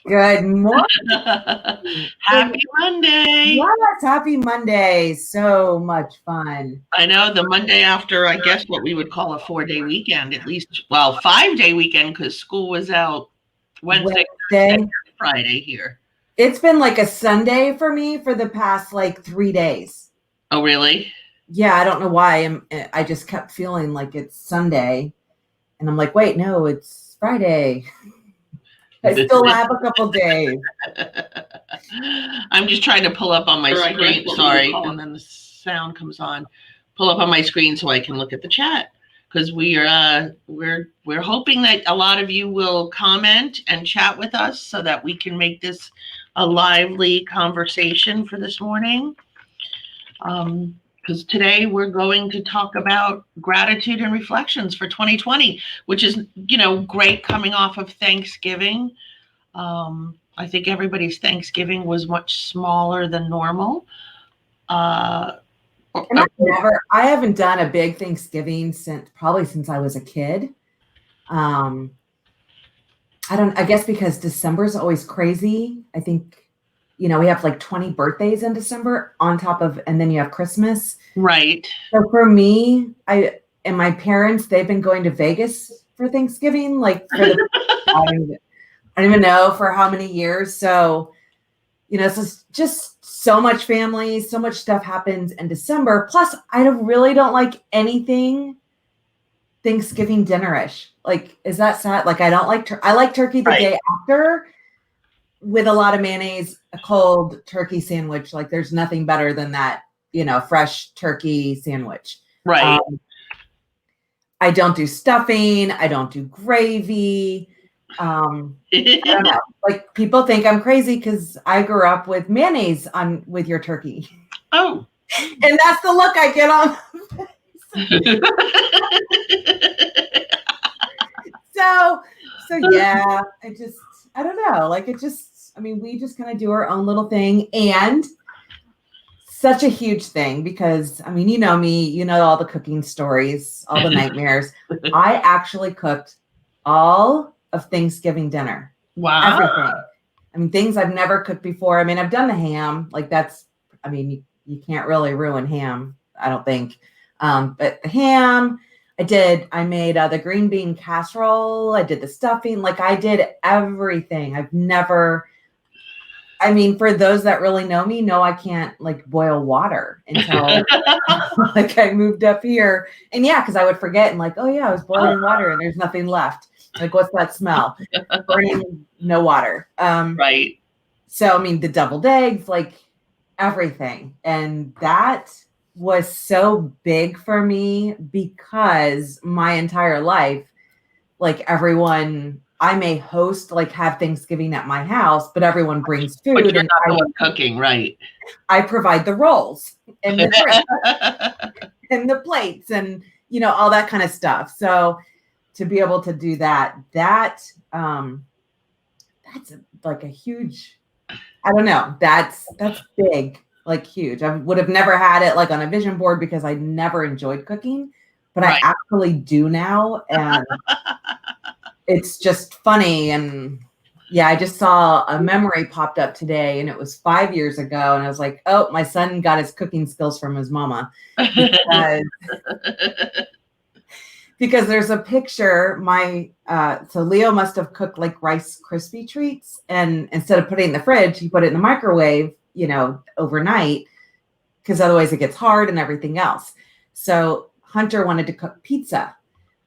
Good morning. Happy Monday. Yes, happy Monday. So much fun. I know the Monday after, I guess, what we would call a 4-day weekend, at least, well, 5-day weekend because school was out Wednesday, Thursday, Wednesday. Friday here. It's been like a Sunday for me for the past like 3 days. Oh, really? Yeah, I don't know why. I just kept feeling like it's Sunday. And I'm like, wait, no, it's Friday. I still have a couple days. I'm just trying to pull up on my screen. Sorry. And then the sound comes on. Pull up on my screen so I can look at the chat. Because we're hoping that a lot of you will comment and chat with us so that we can make this a lively conversation for this morning. Because today we're going to talk about gratitude and reflections for 2020, which is, great coming off of Thanksgiving. I think everybody's Thanksgiving was much smaller than normal. And I haven't done a big Thanksgiving since I was a kid. I guess because December's always crazy. I think, we have like 20 birthdays in December on top of, and then you have Christmas. Right. So for me, and my parents, they've been going to Vegas for Thanksgiving, like for I don't even know for how many years. So, so it's just so much family, so much stuff happens in December. Plus, I really don't like anything Thanksgiving dinner-ish. Like, is that sad? Like, I don't like I like turkey the day after with a lot of mayonnaise, a cold turkey sandwich. Like, there's nothing better than that, fresh turkey sandwich. Right. I don't do stuffing. I don't do gravy. I don't know. Like, people think I'm crazy because I grew up with mayonnaise with your turkey. Oh. And that's the look I get on. So yeah, I don't know. Like, we just kind of do our own little thing. And such a huge thing because, you know me, you know all the cooking stories, all the nightmares. I actually cooked all of Thanksgiving dinner. Wow. Everything. Things I've never cooked before. I've done the ham. Like, that's, you can't really ruin ham, I don't think. But the ham, I made the green bean casserole. I did the stuffing. Like, I did everything. I've never, for those that really know me, know I can't like boil water until like I moved up here. And yeah, because I would forget and like, oh yeah, I was boiling water and there's nothing left. Like, what's that smell? Burning, no water. Right. So, the deviled eggs, like everything. And that was so big for me because my entire life, like everyone, I may host, like have Thanksgiving at my house, but everyone brings food. But you're not the one cooking, right? I provide the rolls and the drinks and the plates and, all that kind of stuff. So to be able to do that's like a huge, I don't know, that's big, like huge. I would have never had it like on a vision board because I never enjoyed cooking, but right. I actually do now. And it's just funny. And yeah, I just saw a memory popped up today and it was 5 years ago. And I was like, oh, my son got his cooking skills from his mama. Because there's a picture, so Leo must have cooked like Rice Krispie treats. And instead of putting it in the fridge, he put it in the microwave, overnight, because otherwise it gets hard and everything else. So Hunter wanted to cook pizza.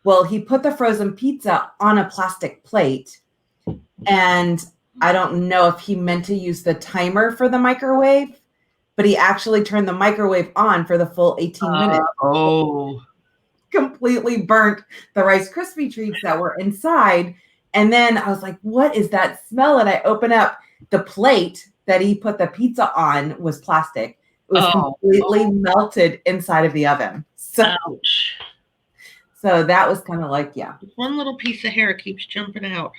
Well, he put the frozen pizza on a plastic plate. And I don't know if he meant to use the timer for the microwave, but he actually turned the microwave on for the full 18 minutes. Oh. Completely burnt the Rice Krispie treats that were inside. And then I was like, what is that smell? And I open up the plate that he put the pizza on was plastic. It was completely melted inside of the oven. Ouch. So that was kind of like, yeah. One little piece of hair keeps jumping out.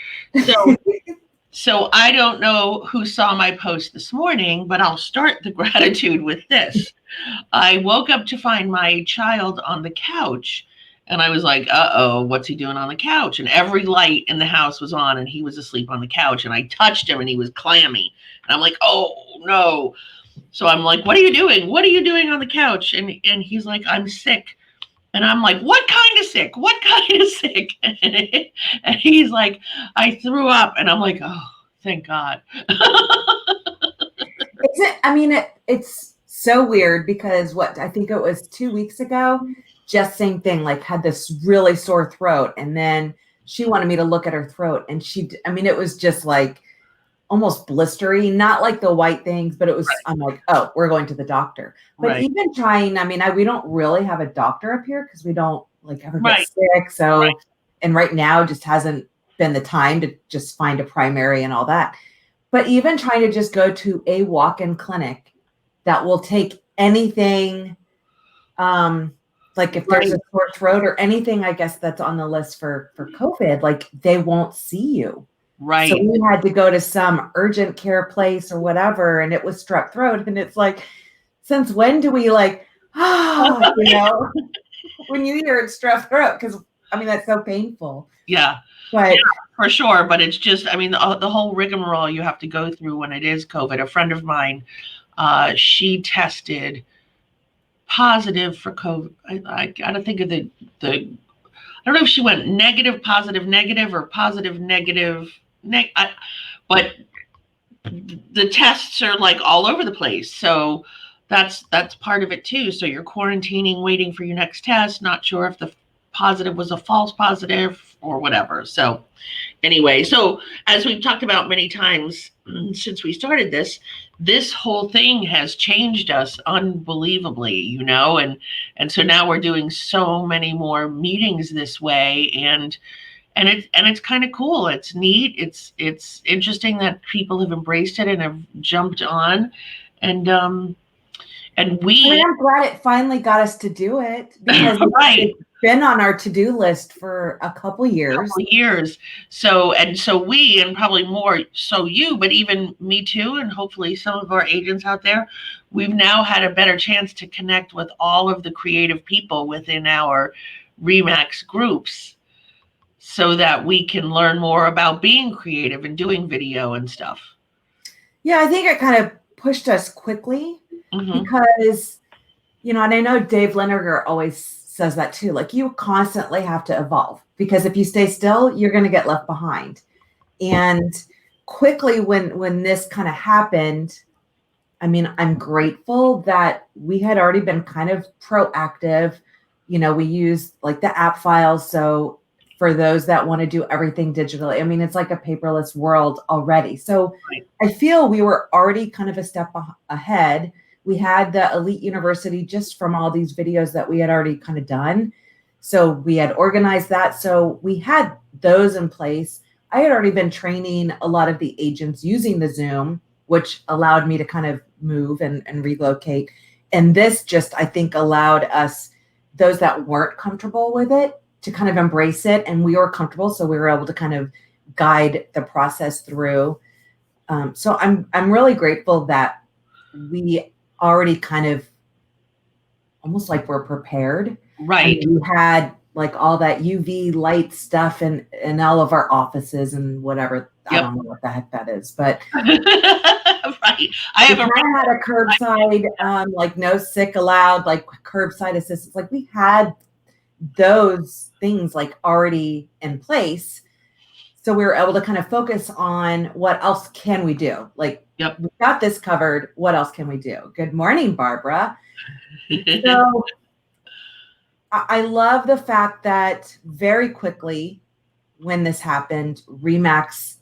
So I don't know who saw my post this morning, but I'll start the gratitude with this. I woke up to find my child on the couch And I was like, uh-oh, what's he doing on the couch? And every light in the house was on and he was asleep on the couch. And I touched him and he was clammy. And I'm like, oh, no. So I'm like, what are you doing? What are you doing on the couch? And he's like, I'm sick. And I'm like, what kind of sick? What kind of sick? And he's like, I threw up. And I'm like, oh, thank God. It's so weird because I think it was 2 weeks ago, just same thing, like had this really sore throat. And then she wanted me to look at her throat and it was just like almost blistery, not like the white things, but it was, I'm like, oh, we're going to the doctor. But even trying, we don't really have a doctor up here because we don't like ever get sick. So, and right now just hasn't been the time to just find a primary and all that. But even trying to just go to a walk-in clinic that will take anything, like if there's a sore throat or anything, I guess that's on the list for COVID, like they won't see you. Right. So we had to go to some urgent care place or whatever, and it was strep throat. And it's like, since when do we like, when you hear it's strep throat? Because that's so painful. Yeah. But for sure. But it's just, the whole rigmarole you have to go through when it is COVID. A friend of mine, she tested positive for COVID. I got to think of the. I don't know if she went negative, positive, negative, or positive, negative. But the tests are like all over the place. So that's part of it too. So you're quarantining, waiting for your next test, not sure if the positive was a false positive or whatever. So anyway, so as we've talked about many times since we started this whole thing has changed us unbelievably, and so now we're doing so many more meetings this way, and it's kind of cool. It's neat. It's interesting that people have embraced it and have jumped on, and I'm glad it finally got us to do it because it's been on our to-do list for a couple years. So we, and probably more so you, but even me too, and hopefully some of our agents out there, we've now had a better chance to connect with all of the creative people within our RE/MAX groups, so that we can learn more about being creative and doing video and stuff. Yeah, I think it kind of pushed us quickly because, and I know Dave Linegar always says that too, like you constantly have to evolve because if you stay still, you're going to get left behind. And quickly when this kind of happened, I'm grateful that we had already been kind of proactive. We used like the app files. So for those that want to do everything digitally, it's like a paperless world already. So I feel we were already kind of a step ahead. We had the Elite University just from all these videos that we had already kind of done. So we had organized that. So we had those in place. I had already been training a lot of the agents using the Zoom, which allowed me to kind of move and relocate. And this just, I think, allowed us, those that weren't comfortable with it, to kind of embrace it, and we were comfortable, so we were able to kind of guide the process through. So I'm really grateful that we already kind of almost like we're prepared. Right. We had like all that UV light stuff in all of our offices and whatever. Yep. I don't know what the heck that is, but right. I had a curbside, like no sick allowed, like curbside assistance. Like we had those things like already in place. So we were able to kind of focus on what else can we do? Like, we got this covered. What else can we do? Good morning, Barbara. So I love the fact that very quickly when this happened, RE/MAX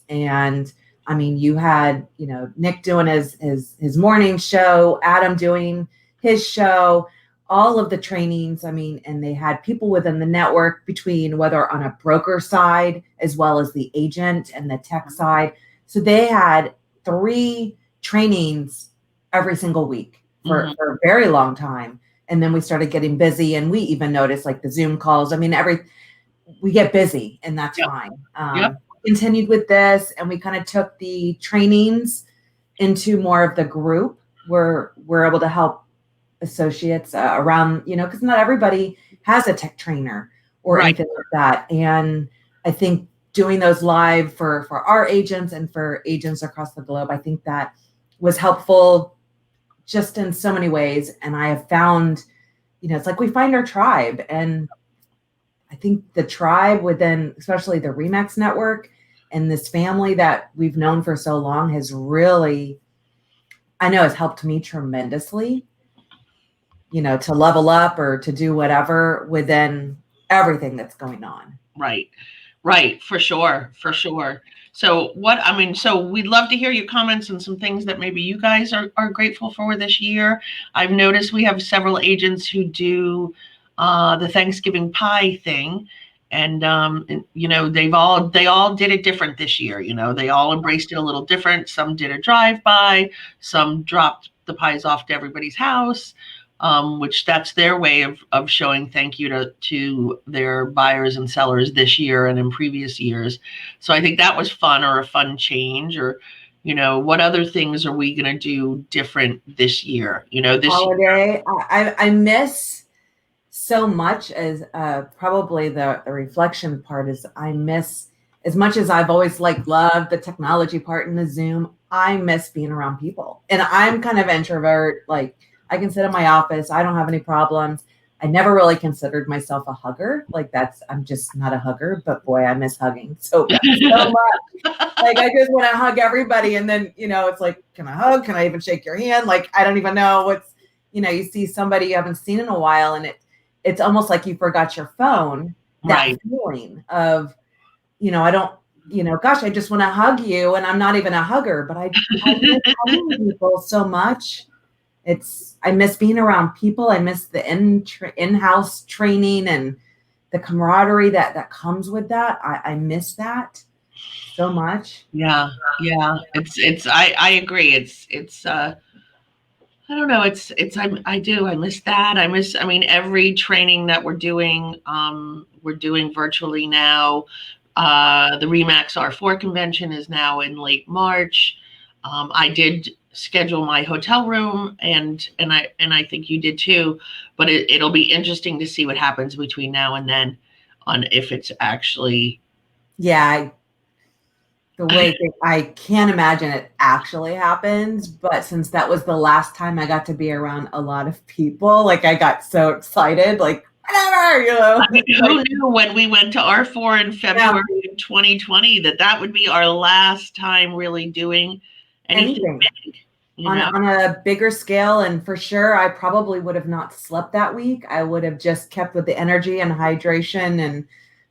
and you had, Nick doing his morning show, Adam doing his show, all of the trainings, and they had people within the network between whether on a broker side as well as the agent and the tech side. So they had 3 trainings every single week for a very long time. And then we started getting busy, and we even noticed like the Zoom calls. We get busy, and that's fine. Continued with this, and we kind of took the trainings into more of the group where we're able to help associates around, because not everybody has a tech trainer or anything like that. And I think doing those live for our agents and for agents across the globe, I think that was helpful just in so many ways. And I have found, it's like we find our tribe. And I think the tribe within, especially the RE/MAX network and this family that we've known for so long has really, I know, has helped me tremendously, to level up or to do whatever within everything that's going on. Right. For sure. So so we'd love to hear your comments on some things that maybe you guys are grateful for this year. I've noticed we have several agents who do the Thanksgiving pie thing. And they all did it different this year. They all embraced it a little different. Some did a drive-by, some dropped the pies off to everybody's house. Which that's their way of showing thank you to their buyers and sellers this year and in previous years. So I think that was fun, or a fun change. Or, what other things are we going to do different this year? This holiday, I miss so much, as probably the reflection part is, I miss, as much as I've always loved the technology part and the Zoom, I miss being around people. And I'm kind of introvert, I can sit in my office. I don't have any problems. I never really considered myself a hugger. I'm just not a hugger, but boy, I miss hugging so much. I just want to hug everybody. And then, it's like, can I hug? Can I even shake your hand? I don't even know what's, you see somebody you haven't seen in a while, and it's almost like you forgot your phone. That feeling of, I don't, gosh, I just want to hug you. And I'm not even a hugger, but I miss hugging people so much. I miss being around people. I miss the in-house training and the camaraderie that comes with that. I miss that so much. Yeah. I agree. I don't know. I miss that. Every training that we're doing virtually now. The RE/MAX R4 convention is now in late March. I did schedule my hotel room, and I think you did too, but it'll be interesting to see what happens between now and then on if it's actually. Yeah. The way I can't imagine it actually happens, but since that was the last time I got to be around a lot of people, I got so excited, whatever, who knew when we went to R4 in February of 2020 that would be our last time really doing anything big. On a bigger scale. And for sure, I probably would have not slept that week. I would have just kept with the energy and hydration and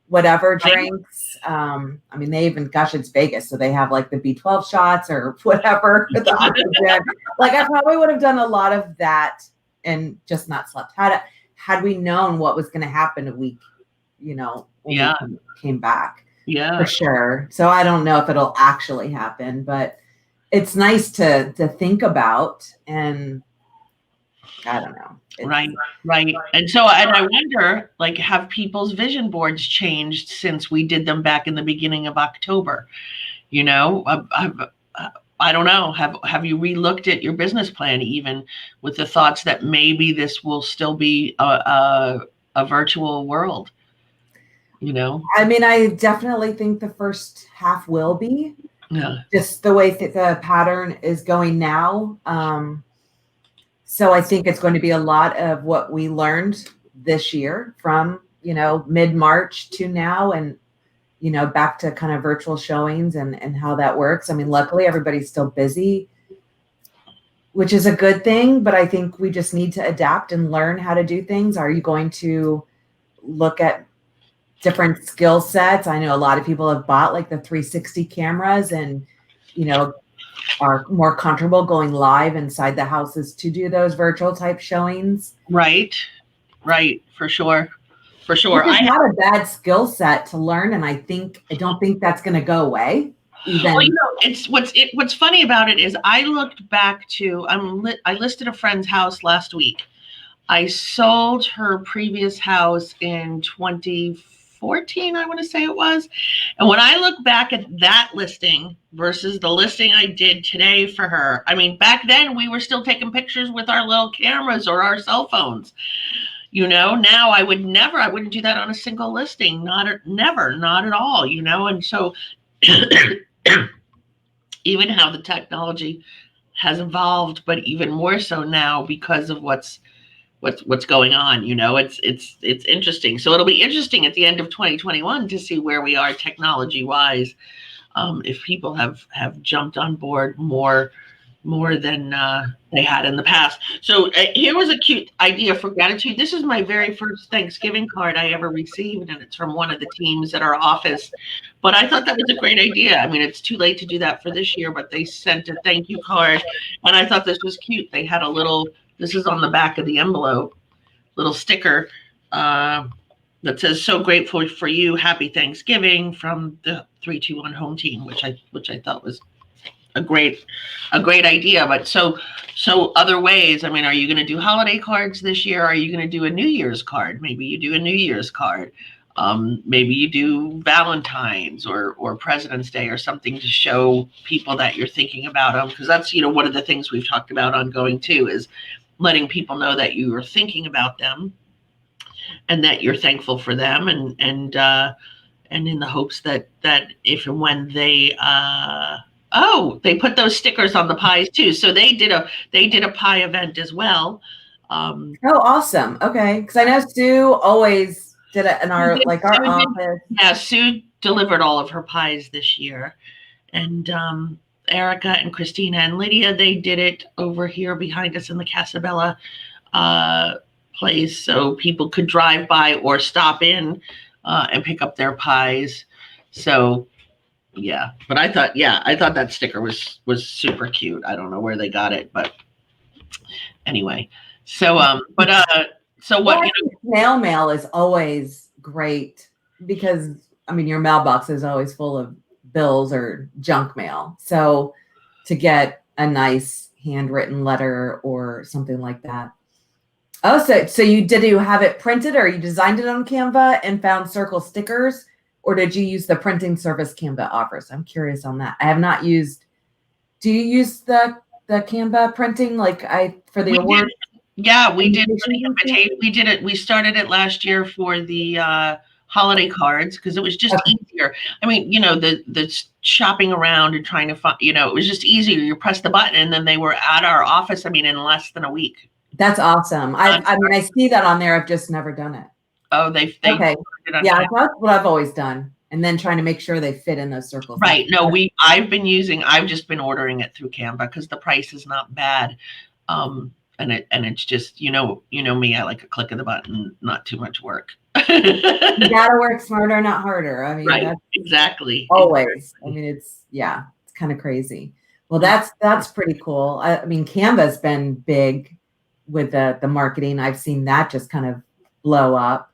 whatever drinks. They even, gosh, it's Vegas, so they have the B12 shots or whatever, the oxygen. I probably would have done a lot of that and just not slept. Had we known what was going to happen a week, when we came back. Yeah, for sure. So I don't know if it'll actually happen, but it's nice to think about, and I don't know. Right. And so, and I wonder, have people's vision boards changed since we did them back in the beginning of October? I don't know. Have you relooked at your business plan, even with the thoughts that maybe this will still be a virtual world? I definitely think the first half will be. Yeah. Just the way that the pattern is going now. So I think it's going to be a lot of what we learned this year from, mid-March to now, and, back to kind of virtual showings and how that works. Luckily everybody's still busy, which is a good thing, but I think we just need to adapt and learn how to do things. Are you going to look at different skill sets? I know a lot of people have bought the 360 cameras and, are more comfortable going live inside the houses to do those virtual type showings. Right. For sure. It's not a bad skill set to learn. And I don't think that's going to go away. Well, it's what's funny about it is I looked back to, I listed a friend's house last week. I sold her previous house in 2014 2014, I want to say it was. And when I look back at that listing versus the listing I did today for her, I mean, back then we were still taking pictures with our little cameras or our cell phones. Now I wouldn't do that on a single listing. Not at all, And so even how the technology has evolved, but even more so now because of what's going on. It's interesting. So it'll be interesting at the end of 2021 to see where we are technology wise. If people have jumped on board more than they had in the past. So here was a cute idea for gratitude. This is my very first Thanksgiving card I ever received, and it's from one of the teams at our office. But I thought that was a great idea. I mean, it's too late to do that for this year, but they sent a thank you card, and I thought this was cute. They had this is on the back of the envelope, little sticker that says, "So grateful for you, happy Thanksgiving," from the 321 home team, which I thought was a great idea. But so other ways, I mean, are you going to do holiday cards this year? Are you going to do a New Year's card? Maybe you do a New Year's card. Maybe you do Valentine's or President's Day or something to show people that you're thinking about them. Because that's, one of the things we've talked about ongoing too, is letting people know that you are thinking about them and that you're thankful for them, and in the hopes that if and when they they put those stickers on the pies too. So they did a pie event as well. Oh, awesome. Okay. Because I know Sue always did it in our office. Yeah, Sue delivered all of her pies this year. And Erica and Christina and Lydia, they did it over here behind us in the Casabella place, so people could drive by or stop in and pick up their pies. So yeah, but I thought that sticker was super cute. I don't know where they got it, but anyway. So snail mail is always great because your mailbox is always full of bills or junk mail. So to get a nice handwritten letter or something like that. Oh, so you have it printed, or you designed it on Canva and found circle stickers, or did you use the printing service Canva offers? I'm curious on that. I have not used. Do you use the Canva printing for the award? Yeah, we did. We did it. We started it last year for the holiday cards because it was just easier. I mean, the shopping around and trying to find, it was just easier. You press the button and then they were at our office. In less than a week. That's awesome. I see that on there. I've just never done it. Oh, they okay. Yeah, that's what I've always done. And then trying to make sure they fit in those circles. Right. No, I've just been ordering it through Canva because the price is not bad. And it's just, me, I like a click of the button, not too much work. You gotta work smarter, not harder. Right. That's exactly. Always. It's kind of crazy. Well, that's pretty cool. Canva's been big with the marketing. I've seen that just kind of blow up.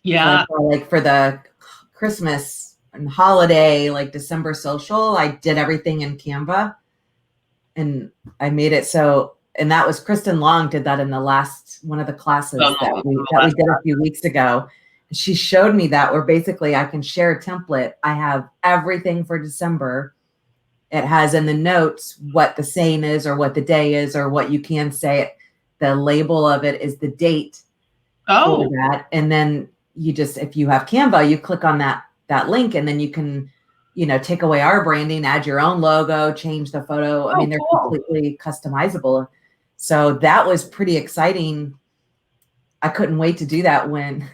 Yeah. For the Christmas and holiday, December social, I did everything in Canva and I made it so. And that was Kristen Long did that in the last one of the classes that we did a few weeks ago. She showed me that where basically I can share a template. I have everything for December. It has in the notes what the saying is or what the day is or what you can say. The label of it is the date. For that. And then you just, if you have Canva, you click on that link and then you can, take away our branding, add your own logo, change the photo. They're completely customizable. So that was pretty exciting. I couldn't wait to do that when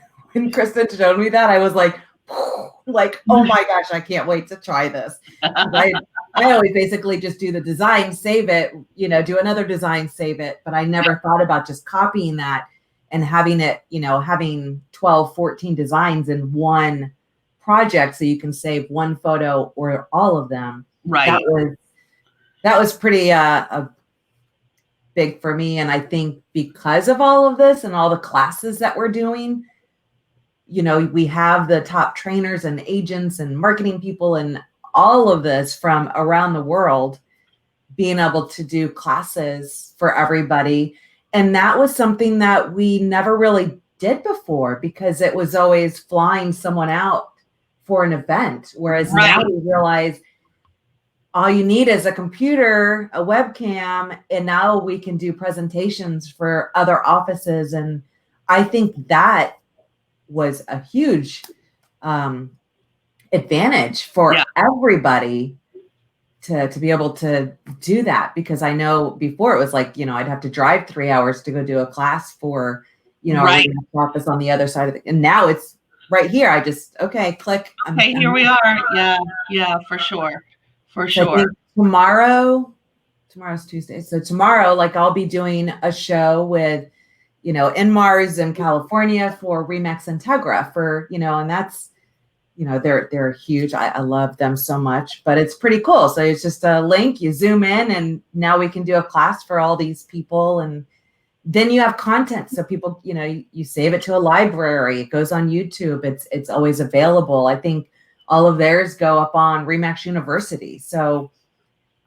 Kristen showed me that. I was like, oh my gosh, I can't wait to try this. I always basically just do the design, save it, do another design, save it. But I never thought about just copying that and having it, having 12, 14 designs in one project so you can save one photo or all of them. Right. That was pretty big for me. And I think because of all of this and all the classes that we're doing, we have the top trainers and agents and marketing people and all of this from around the world being able to do classes for everybody. And that was something that we never really did before, because it was always flying someone out for an event. Whereas now we realize all you need is a computer, a webcam, and now we can do presentations for other offices. And I think that was a huge advantage for everybody to be able to do that, because I know before it was like, I'd have to drive 3 hours to go do a class for, a office on the other side of and now it's right here. I just, click. Okay, here we are. Yeah, for sure. For sure. I think tomorrow's Tuesday. So tomorrow, like, I'll be doing a show with, Inmars in California for Remax Integra for, and that's, they're huge. I love them so much, but it's pretty cool. So it's just a link, you zoom in, and now we can do a class for all these people. And then you have content. So people, you save it to a library, it goes on YouTube. It's always available. I think all of theirs go up on Remax University. So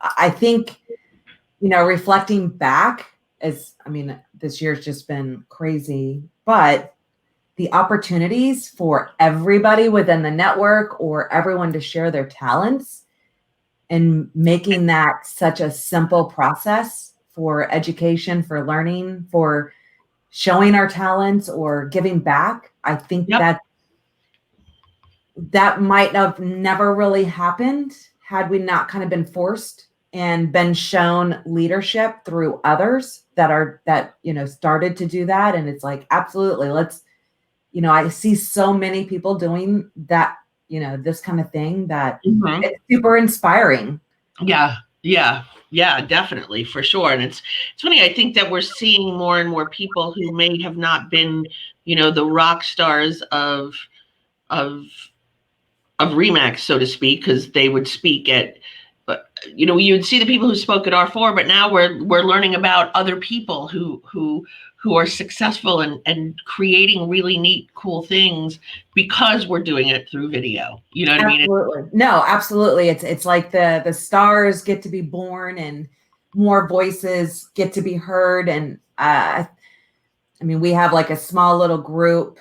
I think, reflecting back, this year's just been crazy, but the opportunities for everybody within the network or everyone to share their talents and making that such a simple process for education, for learning, for showing our talents or giving back. I think that might have never really happened had we not kind of been forced and been shown leadership through others that started to do that. And it's like, absolutely, let's, I see so many people doing that, this kind of thing that it's super inspiring. Yeah, definitely, for sure. And it's funny, I think that we're seeing more and more people who may have not been, the rock stars of Remax, so to speak, because they would speak at, you'd see the people who spoke at R4, but now we're learning about other people who are successful and creating really neat, cool things because we're doing it through video. You know what I mean? No, absolutely. It's like the stars get to be born and more voices get to be heard. And we have like a small little group,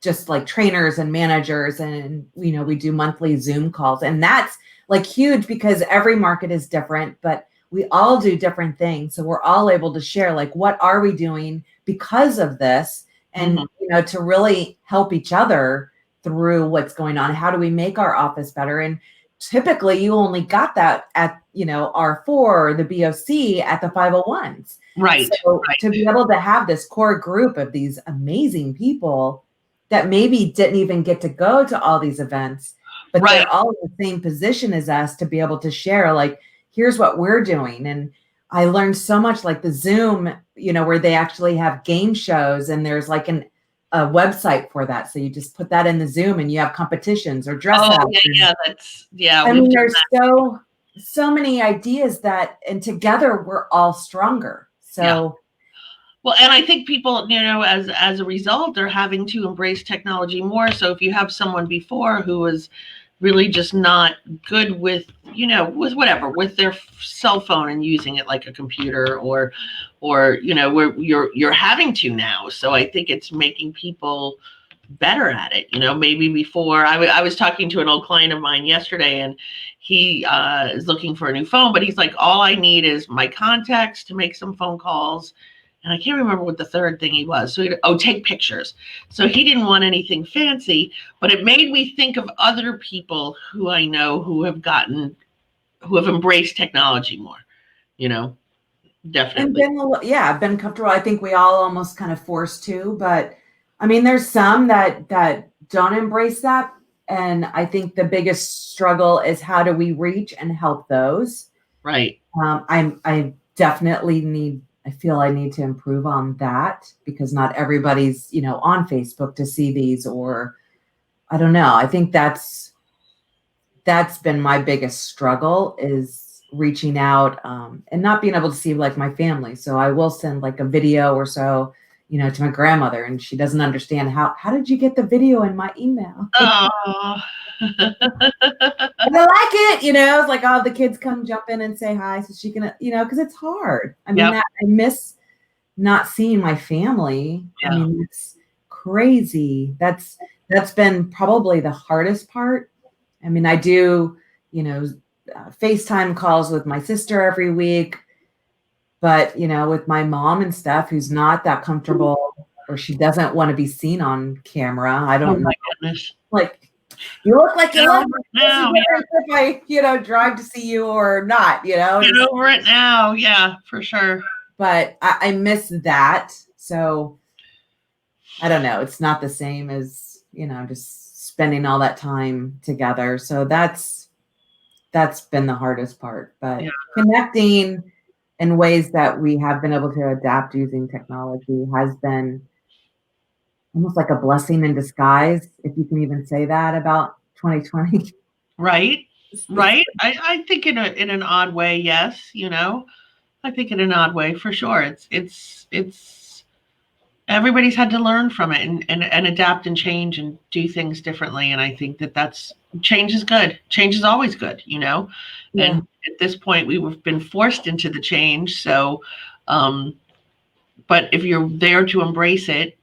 just like trainers and managers, and we do monthly Zoom calls, and that's like huge because every market is different, but we all do different things. So we're all able to share, like, what are we doing because of this? And, to really help each other through what's going on. How do we make our office better? And typically you only got that at, R4 or the BOC at the 501s. Right. So to be able to have this core group of these amazing people that maybe didn't even get to go to all these events, but they're all in the same position as us, to be able to share, like, here's what we're doing. And I learned so much, like the Zoom, where they actually have game shows, and there's like a website for that. So you just put that in the Zoom and you have competitions or dress outs. There's so many ideas and together we're all stronger. So well, and I think people, as a result, are having to embrace technology more. So if you have someone before who was really just not good with, with their cell phone and using it like a computer, or where you're having to now. So I think it's making people better at it. Maybe before I was talking to an old client of mine yesterday, and he is looking for a new phone, but he's like, all I need is my contacts to make some phone calls. And I can't remember what the third thing he was. So take pictures. So he didn't want anything fancy, but it made me think of other people who I know who have embraced technology more, definitely. And been comfortable. I think we all almost kind of forced to, but there's some that don't embrace that. And I think the biggest struggle is, how do we reach and help those? Right. I definitely I feel I need to improve on that, because not everybody's, on Facebook to see these, or I don't know. I think that's been my biggest struggle, is reaching out and not being able to see like my family. So I will send like a video or so, to my grandmother, and she doesn't understand how did you get the video in my email? Oh. And I like it, it's like, the kids come jump in and say hi, so she can, because it's hard. I miss not seeing my family. Yeah. I mean, it's crazy. That's been probably the hardest part. I mean, I do, FaceTime calls with my sister every week, but, with my mom and stuff, who's not that comfortable, or she doesn't want to be seen on camera. I don't know. Goodness. Like, you look like you love me. Now, if I, drive to see you or not, Get over it now. Yeah, for sure. But I miss that. So I don't know. It's not the same as, just spending all that time together. So that's been the hardest part. But connecting in ways that we have been able to adapt using technology has been almost like a blessing in disguise, if you can even say that about 2020. Right. I think in an odd way, yes. I think in an odd way, for sure. It's everybody's had to learn from it and adapt and change and do things differently. And I think that's change is good. Change is always good, Yeah. And at this point, we've been forced into the change. So, but if you're there to embrace it,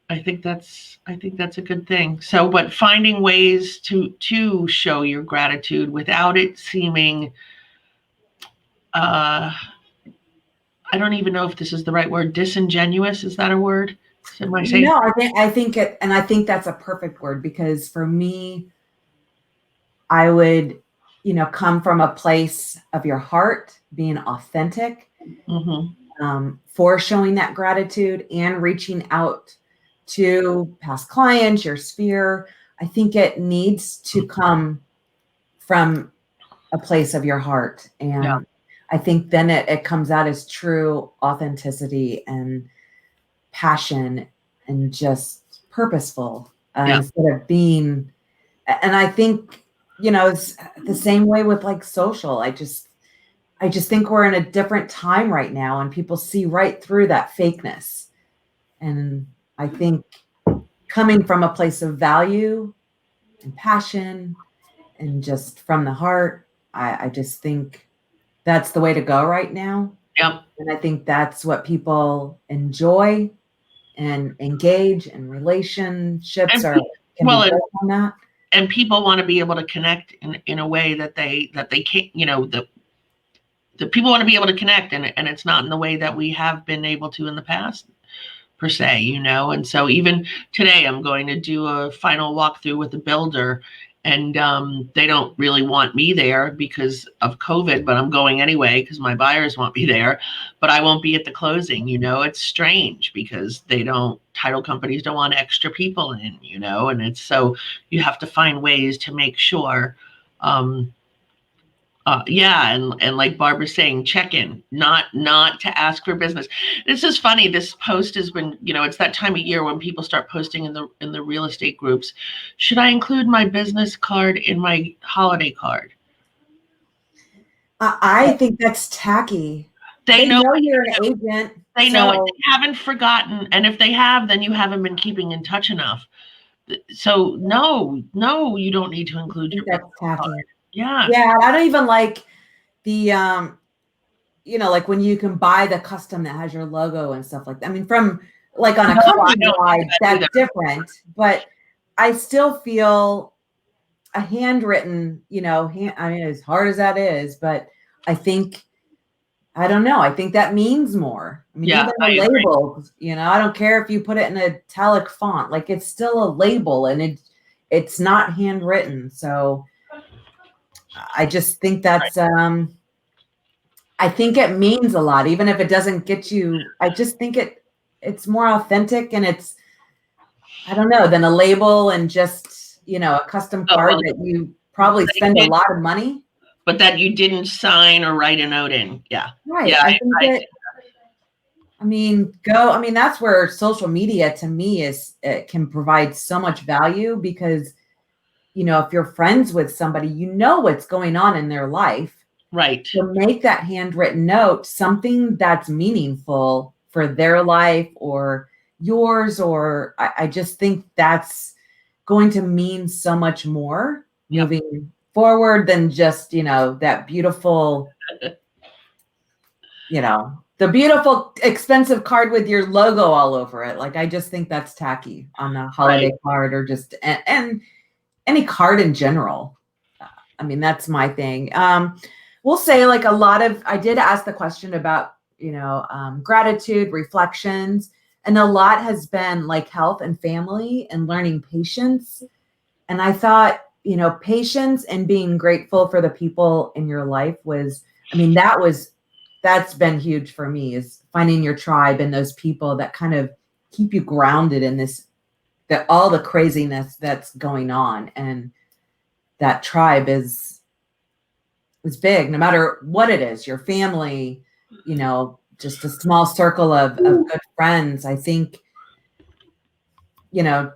I think that's a good thing. So, but finding ways to show your gratitude without it seeming, I don't even know if this is the right word. Disingenuous, is that a word? Am I saying? No, I think it, and I think that's a perfect word, because for me, I would, come from a place of your heart, being authentic, for showing that gratitude and reaching out to past clients, your sphere. I think it needs to come from a place of your heart. And I think then it comes out as true authenticity and passion and just purposeful, instead of being, and I think, it's the same way with like social. I just think we're in a different time right now, and people see right through that fakeness. And I think coming from a place of value and passion and just from the heart, I just think that's the way to go right now. Yep. And I think that's what people enjoy and engage, and relationships can be built on that. And people want to be able to connect in a way that they can't, the people want to be able to connect, and it's not in the way that we have been able to in the past, per se, And so even today, I'm going to do a final walkthrough with a builder, and they don't really want me there because of COVID, but I'm going anyway because my buyers want me there, but I won't be at the closing. It's strange because title companies don't want extra people in, and it's so you have to find ways to make sure. And like Barbara's saying, check in, not to ask for business. This is funny. This post has been, it's that time of year when people start posting in the real estate groups. Should I include my business card in my holiday card? I think that's tacky. They know you're an agent. They know it. They haven't forgotten, and if they have, then you haven't been keeping in touch enough. So no, you don't need to include your business card. Yeah. I don't even like the like when you can buy the custom that has your logo and stuff like that. I mean, from like on a company wide, that's different, but I still feel a handwritten, I mean, as hard as that is, but I think, I don't know, I think that means more. I mean, even a label, I don't care if you put it in a italic font, like it's still a label, and it's not handwritten. So I just think that's, I think it means a lot, even if it doesn't get you. I just think it's more authentic, and it's, I don't know, than a label and just, a custom card that you probably spend a lot of money. But that you didn't sign or write a note in. Yeah. Right. Yeah, I think that's where social media to me it can provide so much value, because, if you're friends with somebody, what's going on in their life. Right. To make that handwritten note something that's meaningful for their life or yours, or I just think that's going to mean so much more moving forward than just, that beautiful, the beautiful, expensive card with your logo all over it. Like, I just think that's tacky on the holiday card, or just, and any card in general. I mean, that's my thing. We'll say, like, I did ask the question about, gratitude, reflections, and a lot has been like health and family and learning patience. And I thought, patience and being grateful for the people in your life that's been huge for me, is finding your tribe and those people that kind of keep you grounded in all the craziness that's going on. And that tribe is big, no matter what it is, your family, just a small circle of good friends. I think,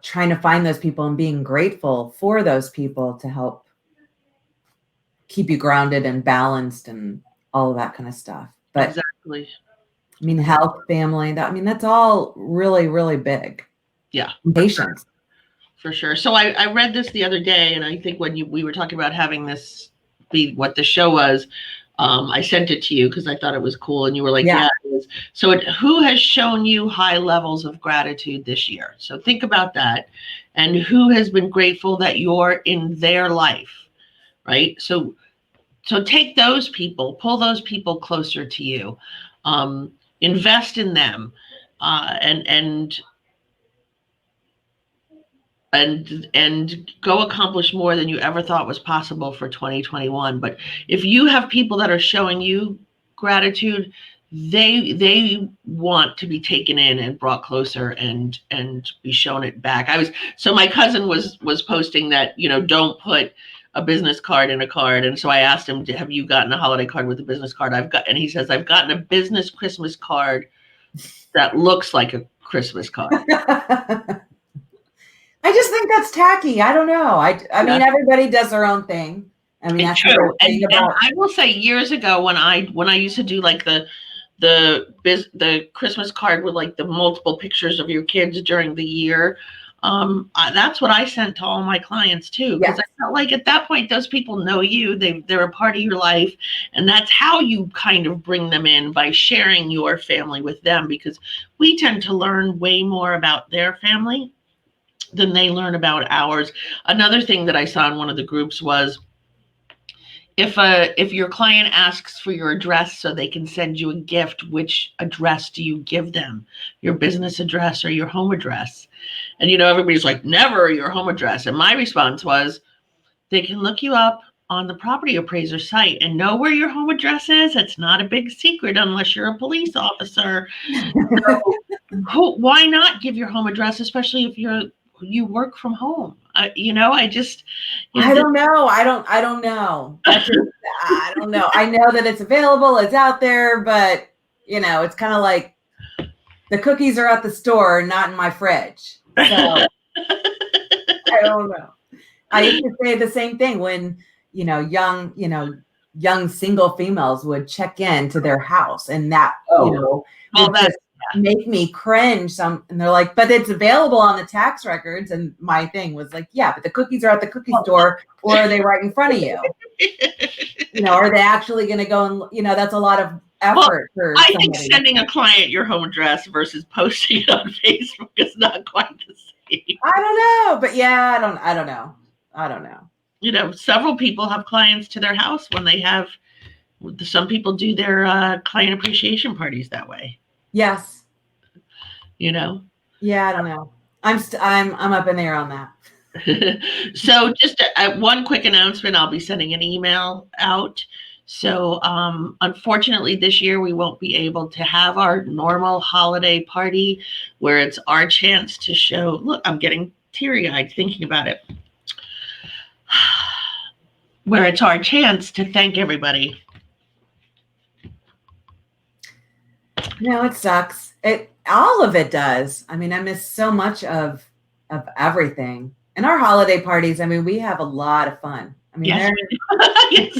trying to find those people and being grateful for those people to help keep you grounded and balanced and all of that kind of stuff. But exactly. I mean, health, family, that's all really, really big. Yeah. Patience. For sure. So I read this the other day, and I think when we were talking about having this be what the show was, I sent it to you because I thought it was cool, and you were like, yeah it is. So who has shown you high levels of gratitude this year? So think about that. And who has been grateful that you're in their life, right? So take those people, pull those people closer to you, invest in them, and go accomplish more than you ever thought was possible for 2021. But if you have people that are showing you gratitude, they want to be taken in and brought closer and be shown it back. So my cousin was posting that, don't put a business card in a card. And so I asked him, have you gotten a holiday card with a business card? And he says, I've gotten a business Christmas card that looks like a Christmas card. I just think that's tacky. I don't know. I mean, everybody does their own thing. I mean, that's true. And I will say, years ago, when I used to do like the Christmas card with like the multiple pictures of your kids during the year, that's what I sent to all my clients too, because I felt like at that point those people know you, they're a part of your life, and that's how you kind of bring them in, by sharing your family with them, because we tend to learn way more about their family than they learn about ours. Another thing that I saw in one of the groups was, if your client asks for your address so they can send you a gift, which address do you give them? Your business address or your home address? And everybody's like, never your home address. And my response was, they can look you up on the property appraiser site and know where your home address is. It's not a big secret unless you're a police officer. So, why not give your home address, especially if you work from home? I don't know. I don't know. I don't know. I know that it's available, it's out there, but it's kind of like the cookies are at the store, not in my fridge. So I don't know. I used to say the same thing when, young single females would check in to their house, and that, would just make me cringe. And they're like, but it's available on the tax records. And my thing was like, yeah, but the cookies are at the cookie store, or are they right in front of you? Are they actually going to go and, that's a lot of effort. I think sending a client your home address versus posting it on Facebook is not quite the same. I don't know, but yeah, I don't know. Several people have clients to their house when they have, some people do their client appreciation parties that way. Yes. Yeah, I don't know. I'm up in the air on that. So just one quick announcement, I'll be sending an email out. So unfortunately this year we won't be able to have our normal holiday party where it's our chance to show, look, I'm getting teary-eyed thinking about it, where it's our chance to thank everybody. It sucks. All of it does. I mean, I miss so much of everything. And our holiday parties, I mean, we have a lot of fun. I mean, yes,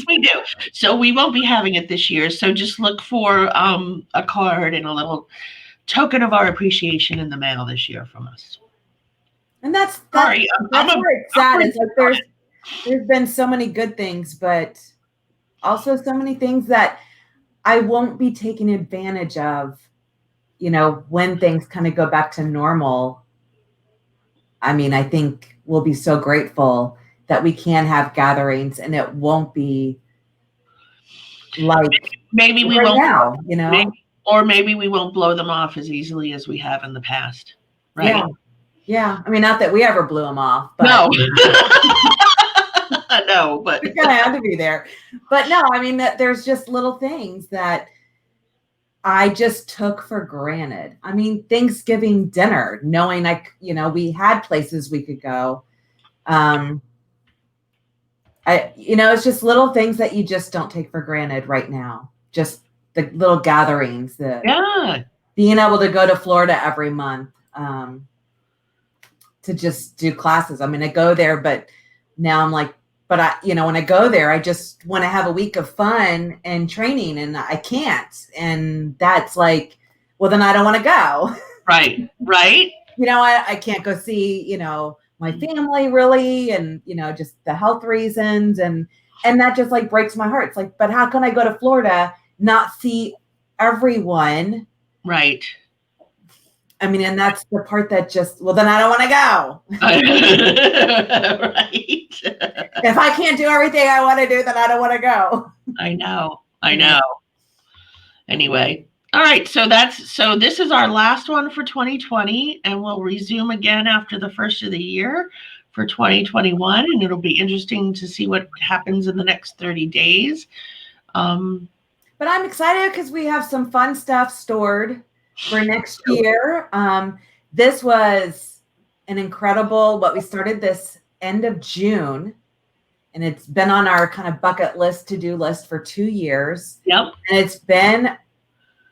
we do. So we won't be having it this year. So just look for a card and a little token of our appreciation in the mail this year from us. And that's where it's sad. It's like there's been so many good things, but also so many things that I won't be taking advantage of, when things kind of go back to normal. I mean, I think we'll be so grateful that we can have gatherings, and it won't be like maybe we right won't now, maybe we won't blow them off as easily as we have in the past. Right. Yeah. I mean, not that we ever blew them off, but no. No, but we kind of had to be there. But no, I mean, that there's just little things that I just took for granted. I mean, Thanksgiving dinner, knowing we had places we could go. It's just little things that you just don't take for granted right now. Just the little gatherings, being able to go to Florida every month, to just do classes. I mean, I go there, but now I'm like, but when I go there, I just want to have a week of fun and training, and I can't. And that's like, well, then I don't want to go. Right. I can't go see, my family really, and, just the health reasons. And that just like breaks my heart. It's like, but how can I go to Florida, not see everyone? Right. I mean, and that's the part that just, well, then I don't want to go. Right. If I can't do everything I want to do, then I don't want to go. I know. Anyway. All right. So this is our last one for 2020, and we'll resume again after the first of the year for 2021. And it'll be interesting to see what happens in the next 30 days. But I'm excited because we have some fun stuff stored for next year. This was an incredible, what we started this end of June, and it's been on our kind of bucket list, to-do list for 2 years. Yep. And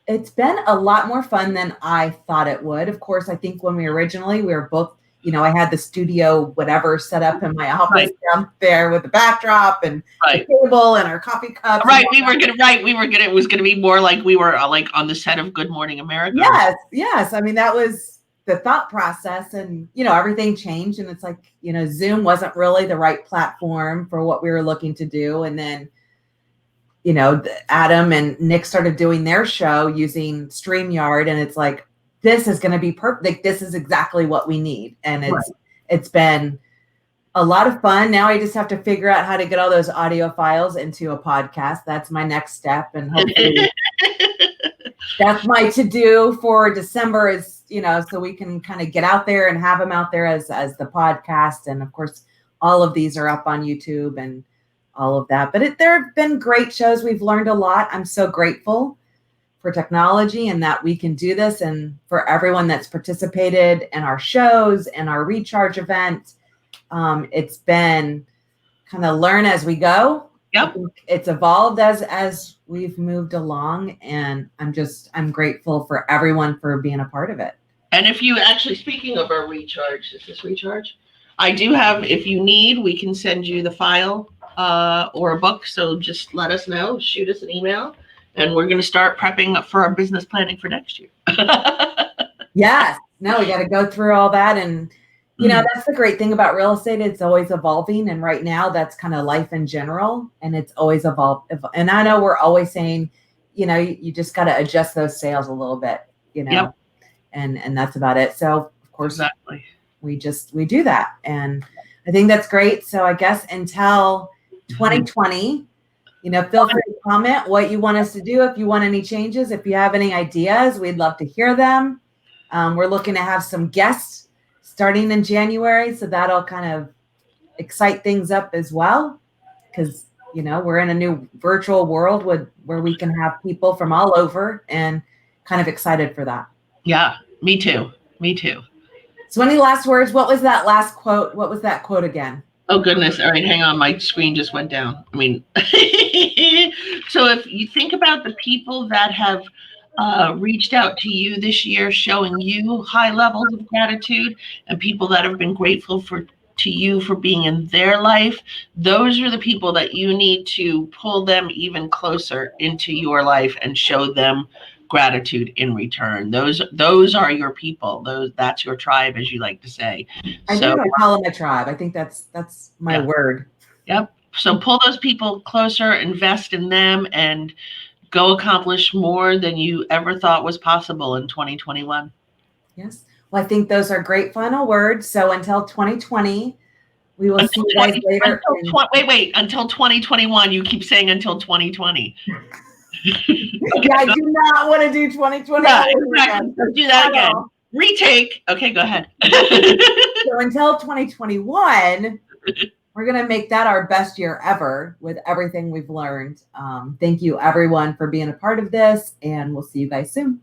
it's been a lot more fun than I thought it would. Of course, I think when we were both, I had the studio, whatever, set up in my office down there with the backdrop and the table and our coffee cups. Right. It was gonna be more like we were like on the set of Good Morning America. Yes. I mean, that was the thought process, and, everything changed, and it's like, Zoom wasn't really the right platform for what we were looking to do. And then, Adam and Nick started doing their show using StreamYard, and it's like, this is going to be perfect. Like, this is exactly what we need. And it's been a lot of fun. Now I just have to figure out how to get all those audio files into a podcast. That's my next step. And hopefully that's my to-do for December is, so we can kind of get out there and have them out there as the podcast. And of course, all of these are up on YouTube and all of that. But there have been great shows. We've learned a lot. I'm so grateful for technology and that we can do this, and for everyone that's participated in our shows and our recharge event. It's been kind of learn as we go. Yep. It's evolved as we've moved along, and I'm grateful for everyone for being a part of it. And if you actually, speaking of our recharge, is this recharge? I do have, if you need, we can send you the file or a book. So just let us know, shoot us an email, and we're going to start prepping up for our business planning for next year. Yes. No, we got to go through all that. And, that's the great thing about real estate. It's always evolving. And right now that's kind of life in general. And it's always evolved. And I know we're always saying, you just got to adjust those sales a little bit, Yep. and that's about it. So of course, exactly. we do that. And I think that's great. So I guess until 2020, feel free to comment what you want us to do. If you want any changes, if you have any ideas, we'd love to hear them. We're looking to have some guests starting in January. So that'll kind of excite things up as well. Because, we're in a new virtual world where we can have people from all over, and kind of excited for that. Yeah, me too. So any last words? What was that last quote? What was that quote again? Oh, goodness. All right, hang on. My screen just went down. I mean, so if you think about the people that have reached out to you this year, showing you high levels of gratitude, and people that have been grateful to you for being in their life, those are the people that you need to pull them even closer into your life and show them gratitude in return. Those are your people. That's your tribe, as you like to say. I call them a tribe. I think that's my word. Yep. So pull those people closer, invest in them, and go accomplish more than you ever thought was possible in 2021. Yes. Well, I think those are great final words. So until 2020, we will see you guys later. Wait, until 2021. You keep saying until 2020. Yeah, I do not want to do 2020. Yeah, exactly. Let's do that again. Retake. Okay, go ahead. So until 2021, we're going to make that our best year ever with everything we've learned. Thank you, everyone, for being a part of this, and we'll see you guys soon.